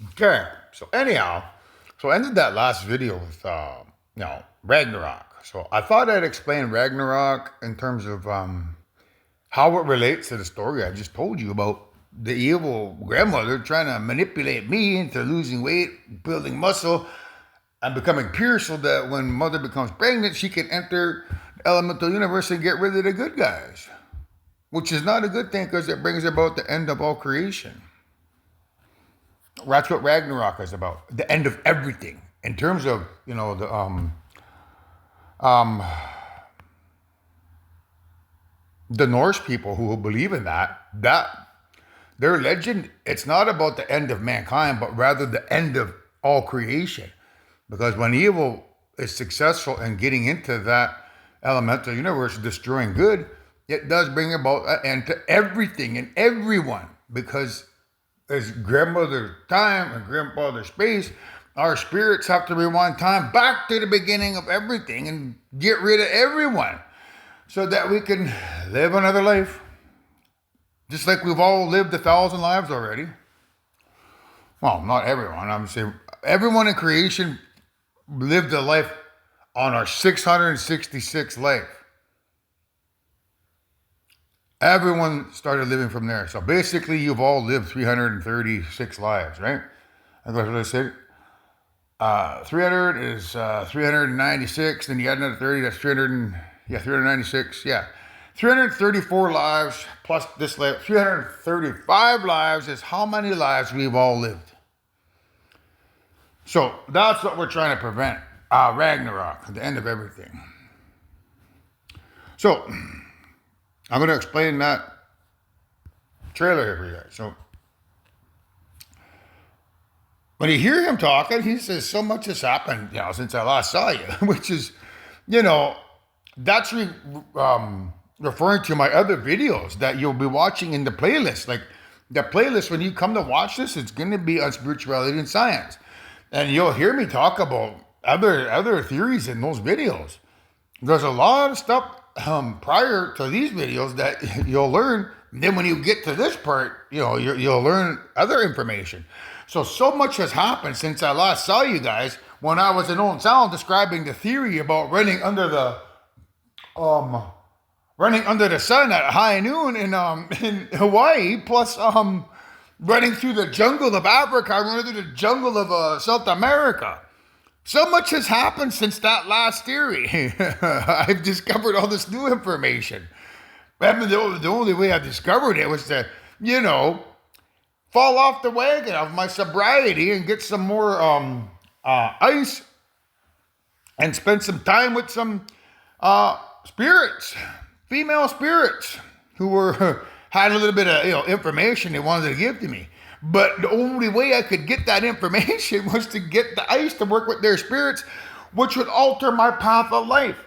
Okay. So anyhow, so I ended that last video with Ragnarok. So I thought I'd explain Ragnarok in terms of how it relates to the story I just told you about the evil grandmother trying to manipulate me into losing weight, building muscle, and becoming pure so that when mother becomes pregnant, she can enter the elemental universe and get rid of the good guys, which is not a good thing because it brings about the end of all creation. That's what Ragnarok is about. The end of everything. In terms of, um the Norse people who believe in that their legend, it's not about the end of mankind, but rather the end of all creation. Because when evil is successful in getting into that elemental universe, destroying good, it does bring about an end to everything and everyone. Because as grandmother's time and grandfather's space, our spirits have to rewind time back to the beginning of everything and get rid of everyone so that we can live another life. Just like we've all lived 1,000 lives already. Well, not everyone. I'm saying everyone in creation lived a life on our 666th life. Everyone started living from there. So basically, you've all lived 336 lives, right? That's what I said. 300 is 396. Then you add another 30. That's 396. Yeah. 334 lives plus this life. 335 lives is how many lives we've all lived. So that's what we're trying to prevent. Ragnarok, the end of everything. So I'm going to explain that trailer here for you guys. So when you hear him talking, he says, so much has happened, since I last saw you, which is, that's referring to my other videos that you'll be watching in the playlist. Like the playlist, when you come to watch this, it's going to be on spirituality and science. And you'll hear me talk about other theories in those videos. There's a lot of stuff prior to these videos that you'll learn. Then when you get to this part, you'll learn other information. So much has happened since I last saw you guys when I was in Owen Sound describing the theory about running under the sun at high noon in Hawaii, plus running through the jungle of Africa, running through the jungle of South America. So much has happened since that last theory. I've discovered all this new information. I mean, the only way I discovered it was to, fall off the wagon of my sobriety and get some more ice and spend some time with some spirits, female spirits who were had a little bit of information they wanted to give to me. But the only way I could get that information was to get the ice to work with their spirits, which would alter my path of life.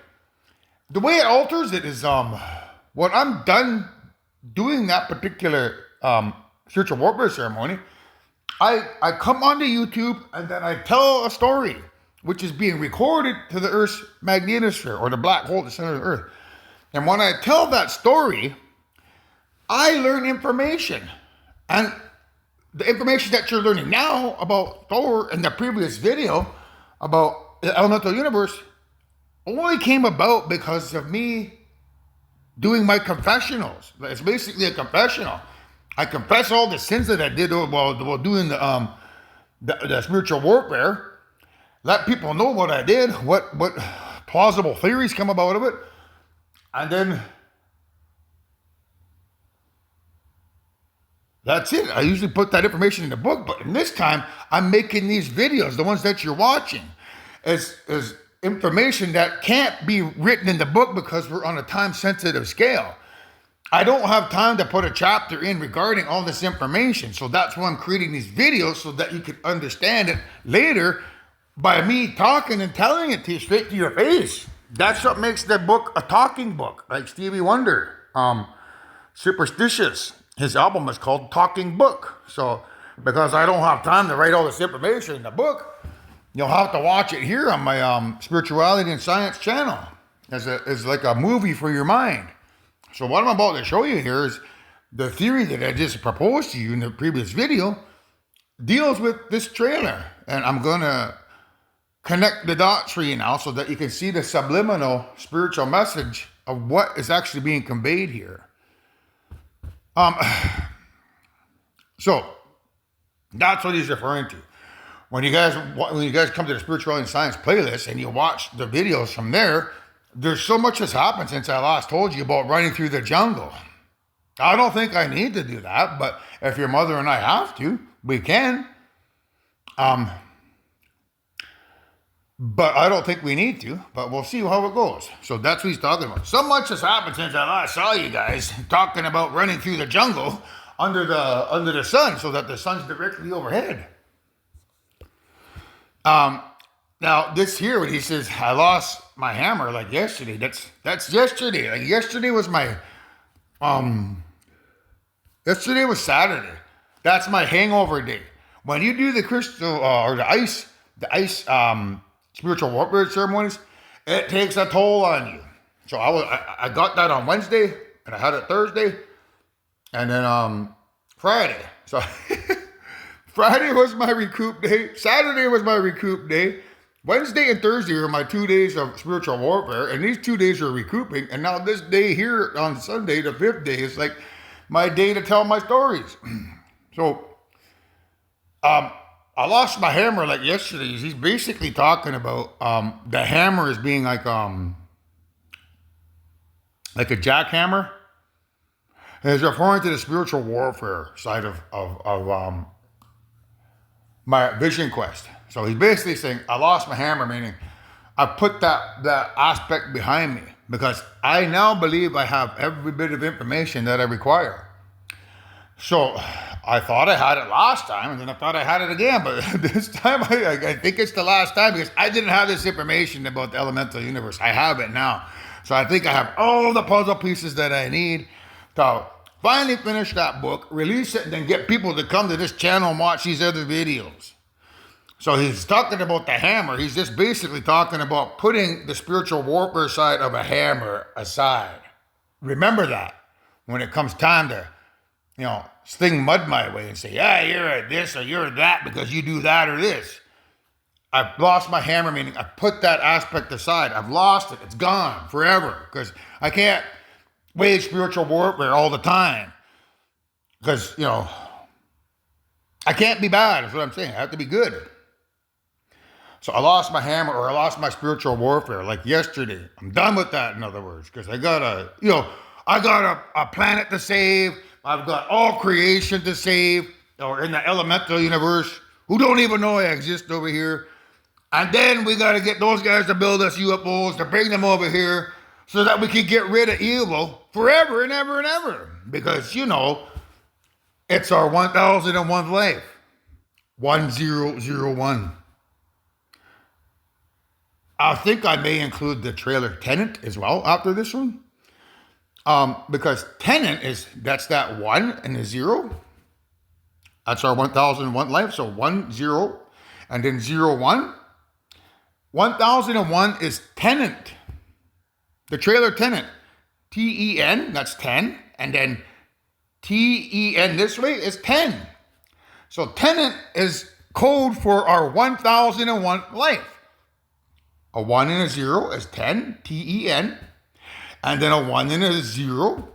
The way it alters it is when I'm done doing that particular spiritual warfare ceremony, I come onto YouTube and then I tell a story, which is being recorded to the Earth's magnetosphere, or the black hole at the center of the Earth. And when I tell that story, I learn information. And the information that you're learning now about Thor in the previous video about the elemental universe only came about because of me doing my confessionals. It's basically a confessional. I confess all the sins that I did while doing the spiritual warfare. Let people know what I did, what plausible theories come about of it, and then that's it. I usually put that information in the book, but in this time, I'm making these videos, the ones that you're watching, is information that can't be written in the book because we're on a time-sensitive scale. I don't have time to put a chapter in regarding all this information. So that's why I'm creating these videos so that you can understand it later by me talking and telling it to you straight to your face. That's what makes the book a talking book, like Stevie Wonder. Superstitious. His album is called Talking Book. So because I don't have time to write all this information in the book, you'll have to watch it here on my spirituality and science channel as like a movie for your mind. So what I'm about to show you here is the theory that I just proposed to you in the previous video deals with this trailer. And I'm going to connect the dots for you now so that you can see the subliminal spiritual message of what is actually being conveyed here. So that's what he's referring to. When you guys come to the Spirituality and Science playlist and you watch the videos from there, there's so much has happened since I last told you about running through the jungle. I don't think I need to do that, but if your mother and I have to, we can. But I don't think we need to, but we'll see how it goes. So that's what he's talking about. So much has happened since I last saw you guys talking about running through the jungle under the sun so that the sun's directly overhead. Now this here, when he says, I lost my hammer like yesterday, that's yesterday. Like yesterday was yesterday was Saturday. That's my hangover day. When you do the crystal, or the ice, spiritual warfare ceremonies, it takes a toll on you. So I got that on Wednesday, and I had it Thursday, and then Friday. So Friday was my recoup day. Saturday was my recoup day. Wednesday and Thursday are my 2 days of spiritual warfare, and these 2 days are recouping. And now this day here on Sunday, the 5th day, is like my day to tell my stories. So, I lost my hammer like yesterday. He's basically talking about the hammer as being like a jackhammer. And he's referring to the spiritual warfare side of my vision quest. So he's basically saying, I lost my hammer, meaning I put that aspect behind me because I now believe I have every bit of information that I require. So I thought I had it last time, and then I thought I had it again, but this time I think it's the last time because I didn't have this information about the elemental universe. I have it now. So I think I have all the puzzle pieces that I need to finally finish that book, release it, and then get people to come to this channel and watch these other videos. So he's talking about the hammer. He's just basically talking about putting the spiritual warfare side of a hammer aside. Remember that when it comes time to, sling mud my way and say, yeah, you're a this or you're that because you do that or this. I've lost my hammer, meaning I put that aspect aside. I've lost it. It's gone forever because I can't wage spiritual warfare all the time because, I can't be bad is what I'm saying. I have to be good. So I lost my hammer or I lost my spiritual warfare like yesterday. I'm done with that, in other words, because I got a planet to save. I've got all creation to save, or in the elemental universe, who don't even know I exist over here. And then we got to get those guys to build us UFOs to bring them over here so that we can get rid of evil forever and ever and ever. Because, it's our 1001th life. 1001. I think I may include the trailer Tenant as well after this one. Because Tenant that's that 1 and a 0. That's our 1001 life. So 1, 0, and then 0, 1. 1001 is Tenant. The trailer Tenant. Ten, that's 10. And then Ten this way is 10. So Tenant is code for our 1001 life. A 1 and a 0 is 10, Ten. And then a 1 and a 0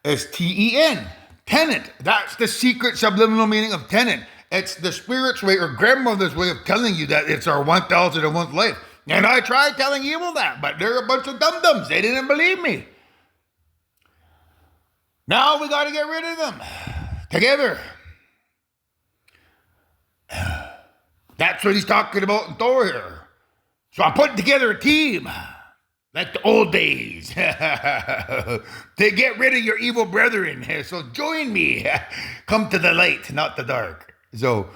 is Ten. Tenant. That's the secret subliminal meaning of tenant. It's the spirit's way or grandmother's way of telling you that it's our 1001st life. And I tried telling evil that, but they're a bunch of dum-dums. They didn't believe me. Now we got to get rid of them. Together. That's what he's talking about in Thor here. So I'm putting together a team, like the old days, to get rid of your evil brethren. So join me. Come to the light, not the dark. So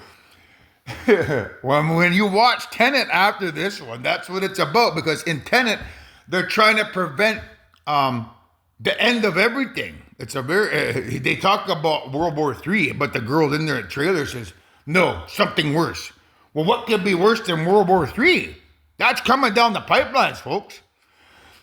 when you watch Tenet after this one, that's what it's about. Because in Tenet, they're trying to prevent the end of everything. It's they talk about World War III, but the girl in their trailer says, no, something worse. Well, what could be worse than World War III? That's coming down the pipelines, folks.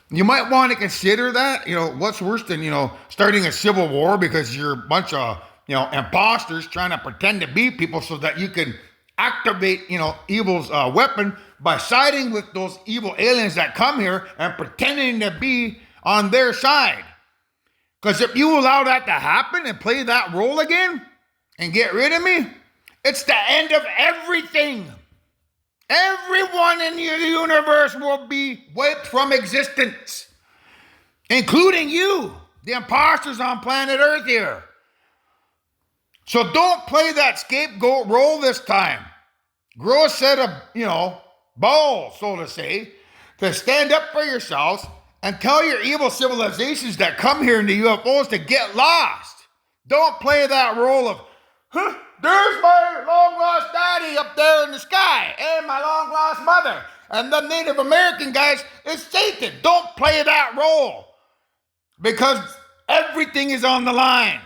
You might want to consider that. What's worse than, starting a civil war because you're a bunch of, imposters trying to pretend to be people so that you can activate, evil's weapon by siding with those evil aliens that come here and pretending to be on their side. Because if you allow that to happen and play that role again and get rid of me, it's the end of everything. Everyone in the universe will be wiped from existence, including you, the imposters on planet Earth here. So don't play that scapegoat role this time. Grow a set of, balls, so to say, to stand up for yourselves and tell your evil civilizations that come here in the UFOs to get lost. Don't play that role of, there's my long-lost daddy up there in the sky and my long-lost mother. And the Native American guys is Satan. Don't play that role because everything is on the line.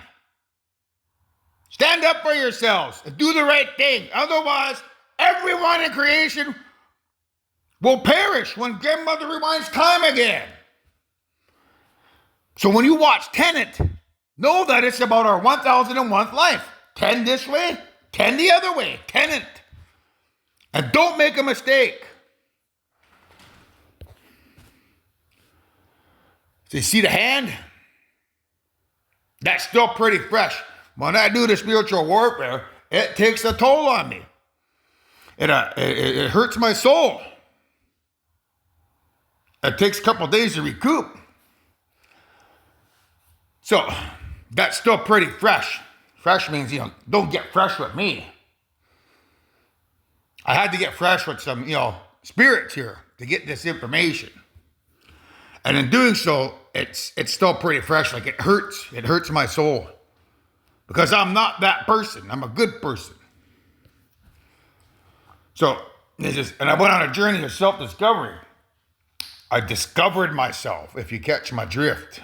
Stand up for yourselves and do the right thing. Otherwise, everyone in creation will perish when grandmother rewinds time again. So when you watch Tenet, know that it's about our 1001th life. 10 this way, 10 the other way. Tenet. And don't make a mistake. So you see the hand? That's still pretty fresh. When I do the spiritual warfare, it takes a toll on me. It hurts my soul. It takes a couple days to recoup. So, that's still pretty fresh. Fresh means, don't get fresh with me. I had to get fresh with some, spirits here to get this information. And in doing so, it's still pretty fresh. Like it hurts. It hurts my soul. Because I'm not that person. I'm a good person. So, and I went on a journey of self-discovery. I discovered myself, if you catch my drift.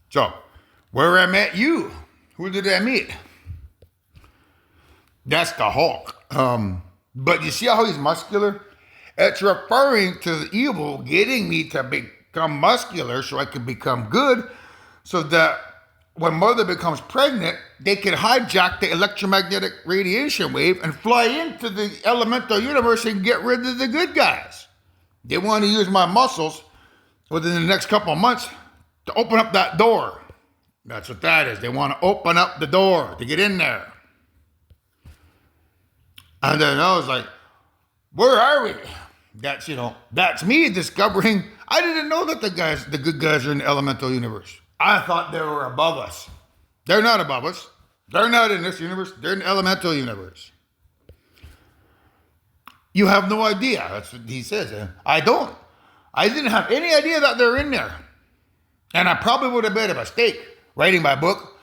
So, where I met you, who did I meet? That's the Hulk. But you see how he's muscular? It's referring to the evil getting me to become muscular so I can become good, so that when mother becomes pregnant, they can hijack the electromagnetic radiation wave and fly into the elemental universe and get rid of the good guys. They want to use my muscles within the next couple of months to open up that door. That's what that is. They want to open up the door to get in there. And then I was like, where are we? That's me discovering. I didn't know that the good guys are in the elemental universe. I thought they were above us. They're not above us. They're not in this universe. They're in the elemental universe. You have no idea. That's what he says. I don't. I didn't have any idea that they're in there. And I probably would have made a mistake writing my book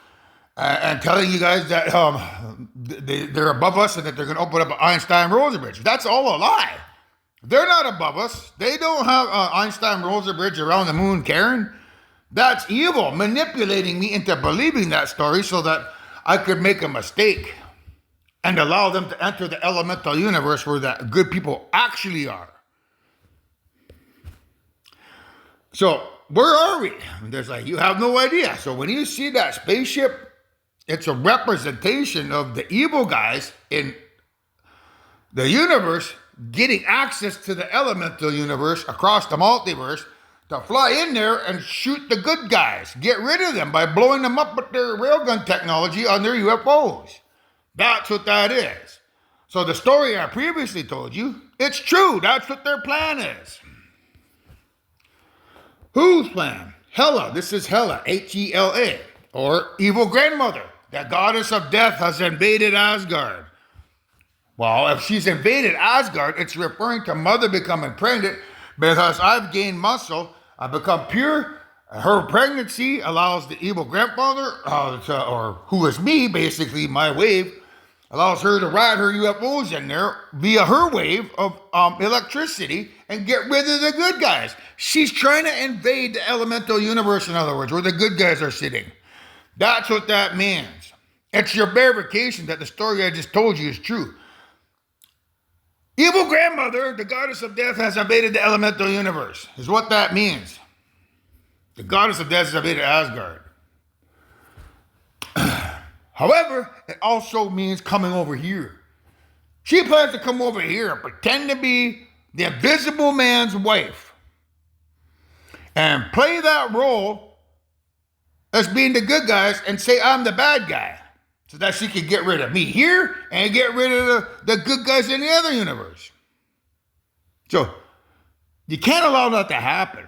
and telling you guys that they're above us and that they're going to open up an Einstein-Rosa bridge. That's all a lie. They're not above us. They don't have Einstein-Rosa bridge around the moon, Karen. That's evil, manipulating me into believing that story so that I could make a mistake and allow them to enter the elemental universe where the good people actually are. So, where are we? And there's you have no idea. So when you see that spaceship, it's a representation of the evil guys in the universe getting access to the elemental universe across the multiverse to fly in there and shoot the good guys. Get rid of them by blowing them up with their railgun technology on their UFOs. That's what that is. So the story I previously told you, it's true. That's what their plan is. Whose plan? Hela. This is Hela, Hela, or evil grandmother. The goddess of death has invaded Asgard. Well, if she's invaded Asgard, it's referring to mother becoming pregnant because I've gained muscle, I've become pure. Her pregnancy allows the evil grandfather, or who is me, basically my wave, allows her to ride her UFOs in there via her wave of electricity and get rid of the good guys. She's trying to invade the elemental universe, in other words, where the good guys are sitting. That's what that means. It's your verification that the story I just told you is true. Evil grandmother, the goddess of death, has invaded the elemental universe, is what that means. The goddess of death has invaded Asgard. However, it also means coming over here. She plans to come over here and pretend to be the invisible man's wife and play that role as being the good guys and say I'm the bad guy so that she can get rid of me here and get rid of the good guys in the other universe. So you can't allow that to happen.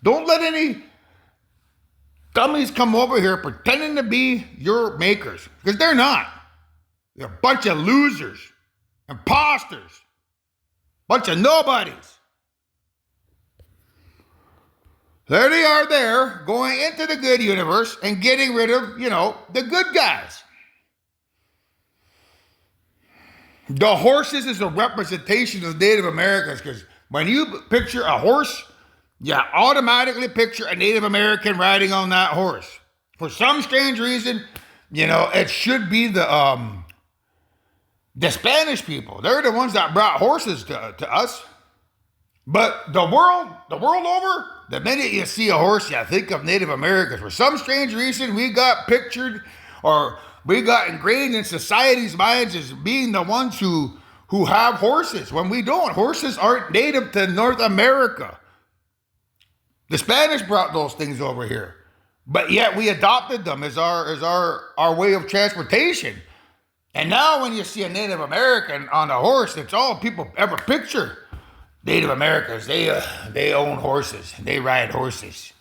Don't let any dummies come over here pretending to be your makers, because they're not. They're a bunch of losers, imposters, bunch of nobodies. There they are there, going into the good universe and getting rid of, the good guys. The horses is a representation of Native Americans, because when you picture a horse, you automatically picture a Native American riding on that horse. For some strange reason, it should be the Spanish people. They're the ones that brought horses to us. But the world over, the minute you see a horse, you think of Native Americans. For some strange reason, we got pictured, or we got ingrained in society's minds as being the ones who have horses, when we don't. Horses aren't native to North America. The Spanish brought those things over here, but yet we adopted them as our way of transportation. And now when you see a Native American on a horse, it's all people ever picture. Native Americans, they own horses. They ride horses.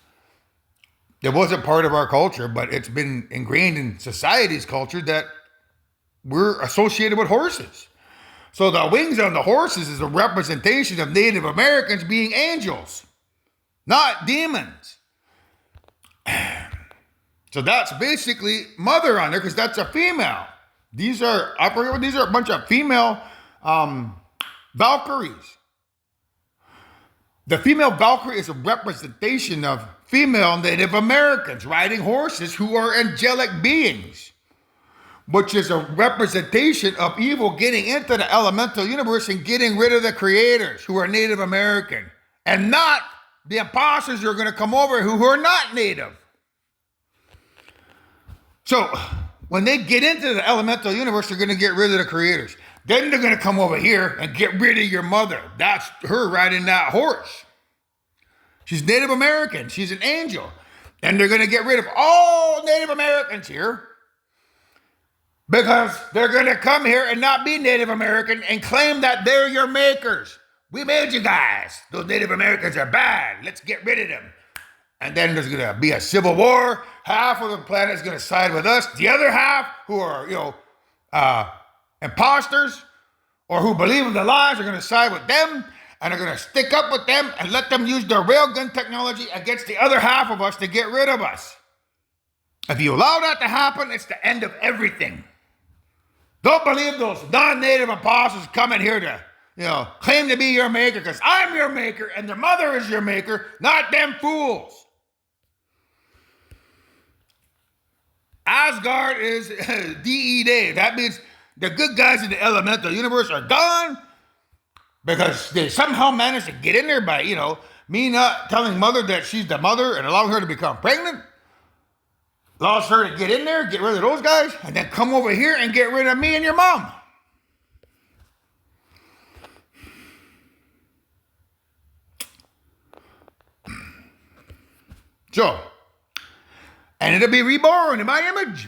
It wasn't part of our culture, but it's been ingrained in society's culture that we're associated with horses. So the wings on the horses is a representation of Native Americans being angels, not demons. So that's basically mother on there, because that's a female. These are a bunch of female Valkyries. The female Valkyrie is a representation of female Native Americans riding horses who are angelic beings, which is a representation of evil getting into the elemental universe and getting rid of the creators who are Native American, and not the imposters who are going to come over who are not Native. So when they get into the elemental universe, they're going to get rid of the creators. Then they're going to come over here and get rid of your mother. That's her riding that horse. She's Native American. She's an angel. And they're going to get rid of all Native Americans here, because they're going to come here and not be Native American and claim that they're your makers. We made you guys. Those Native Americans are bad. Let's get rid of them. And then there's going to be a civil war. Half of the planet is going to side with us. The other half, who are, imposters or who believe in the lies, are going to side with them, and are going to stick up with them and let them use their railgun technology against the other half of us to get rid of us. If you allow that to happen, it's the end of everything. Don't believe those non-native imposters coming here to, claim to be your maker, because I'm your maker and their mother is your maker, not them fools. Asgard is D.E. Day. That means the good guys in the elemental universe are gone, because they somehow managed to get in there by, me not telling mother that she's the mother and allowing her to become pregnant. Allows her to get in there, get rid of those guys, and then come over here and get rid of me and your mom. So, and it'll be reborn in my image.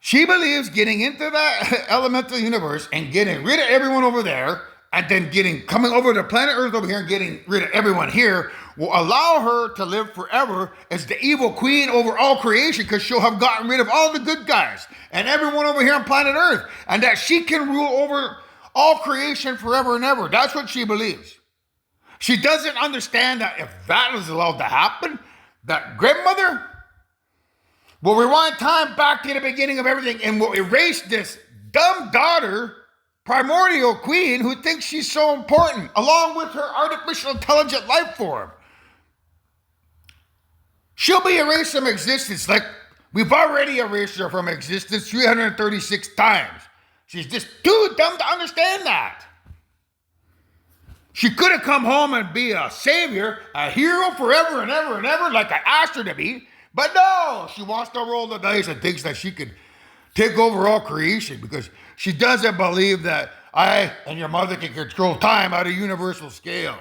She believes getting into that elemental universe and getting rid of everyone over there, and then coming over to planet Earth over here and getting rid of everyone here, will allow her to live forever as the evil queen over all creation, because she'll have gotten rid of all the good guys and everyone over here on planet Earth, and that she can rule over all creation forever and ever. That's what she believes. She doesn't understand that if that is allowed to happen, that grandmother will rewind time back to the beginning of everything and will erase this dumb daughter, primordial queen, who thinks she's so important, along with her artificial intelligent life form. She'll be erased from existence like we've already erased her from existence 336 times. She's just too dumb to understand that. She could have come home and be a savior, a hero forever and ever and ever, like I asked her to be. But no, she wants to roll the dice and thinks that she could take over all creation because she doesn't believe that I and your mother can control time at a universal scale.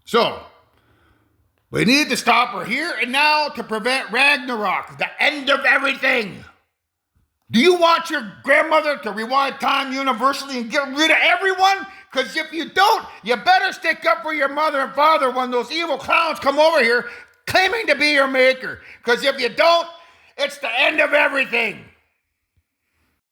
So, we need to stop her here and now to prevent Ragnarok, the end of everything. Do you want your grandmother to rewind time universally and get rid of everyone? Because if you don't, you better stick up for your mother and father when those evil clowns come over here claiming to be your maker. Because if you don't, it's the end of everything.